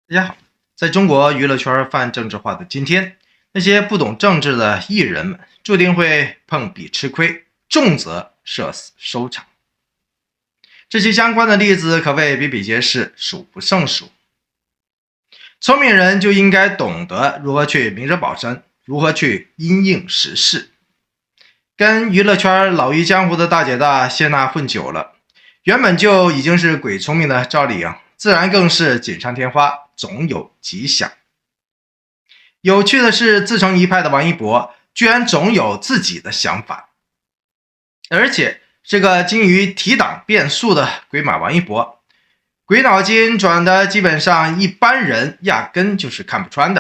大家好，在中国娱乐圈泛政治化的今天，那些不懂政治的艺人们注定会碰壁吃亏，重则社死收场。这些相关的例子可谓比比皆是，数不胜数。聪明人就应该懂得如何去明哲保身，如何去因应时事。跟娱乐圈老于江湖的大姐大谢娜混久了，原本就已经是鬼聪明的赵丽颖，自然更是锦上添花，总有吉祥。有趣的是，自成一派的王一博居然总有自己的想法，而且这个精于提档变速的鬼马王一博，鬼脑筋转的基本上一般人压根就是看不穿的。